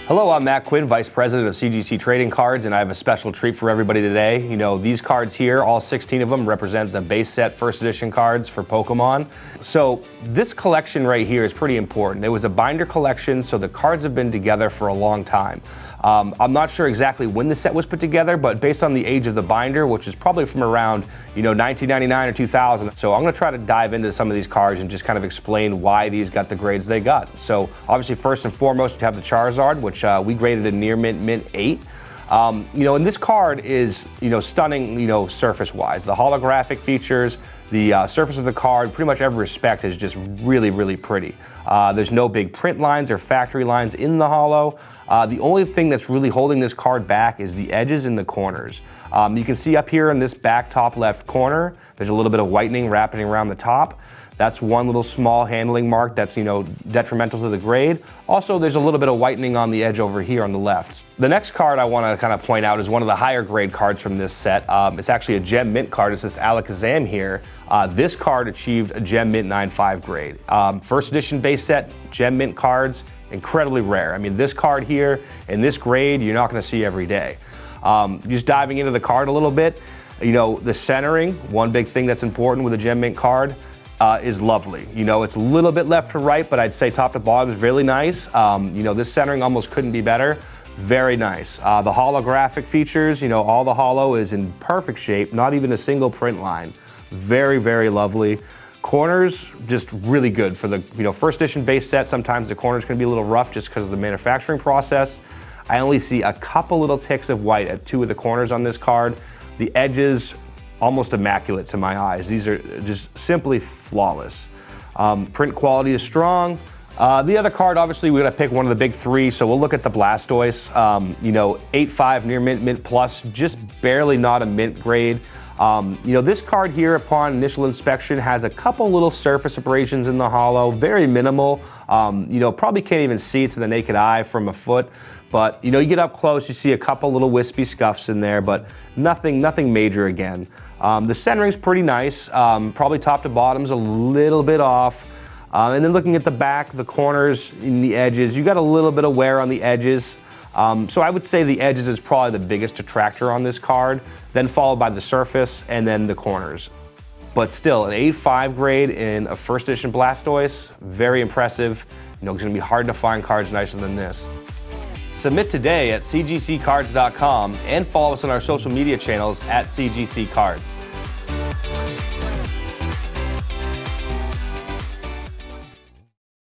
Hello, I'm Matt Quinn, Vice President of CGC Trading Cards, and I have a special treat for everybody today. You know, these cards here, all 16 of them, represent the base set first edition cards for Pokemon. So this collection right here is pretty important. It was a binder collection, so the cards have been together for a long time. I'm not sure exactly when the set was put together, but based on the age of the binder, which is probably from around, 1999 or 2000. So I'm going to try to dive into some of these cards and just kind of explain why these got the grades they got. So obviously, first and foremost, you have the Charizard, which we graded a near mint 8. And this card is, stunning, surface-wise. The holographic features, the surface of the card, pretty much every respect is just really, really pretty. There's no big print lines or factory lines in the holo. The only thing that's really holding this card back is the edges and the corners. You can see up here in this back top left corner, there's a little bit of whitening wrapping around the top. That's one little small handling mark that's, detrimental to the grade. Also, there's a little bit of whitening on the edge over here on the left. The next card I want to kind of point out is one of the higher grade cards from this set. It's actually a Gem Mint card. It's this Alakazam here. This card achieved a Gem Mint 9.5 grade. First edition base set, Gem Mint cards, incredibly rare. I mean, this card here in this grade, you're not going to see every day. Just diving into the card a little bit, the centering, one big thing that's important with a Gem Mint card, is lovely. It's a little bit left to right, but I'd say top to bottom is really nice. This centering almost couldn't be better. Very nice. The holographic features, all the holo is in perfect shape, not even a single print line. Very, very lovely. Corners, just really good for the first edition base set. Sometimes the corners can be a little rough just because of the manufacturing process. I only see a couple little ticks of white at 2 of the corners on this card. The edges, almost immaculate to my eyes. These are just simply flawless. Print quality is strong. The other card, obviously, we're going to pick one of the big 3, so we'll look at the Blastoise. 8.5 near mint plus, just barely not a mint grade. This card here, upon initial inspection, has a couple little surface abrasions in the holo, very minimal. Probably can't even see it to the naked eye from a foot. But, you get up close, you see a couple little wispy scuffs in there, but nothing major again. The centering's pretty nice. Probably top to bottom's a little bit off. And then looking at the back, the corners, and the edges, you got a little bit of wear on the edges. So I would say the edges is probably the biggest detractor on this card, then followed by the surface and then the corners. But still, an 8.5 grade in a first edition Blastoise, very impressive. It's going to be hard to find cards nicer than this. Submit today at cgccards.com and follow us on our social media channels at CGC Cards.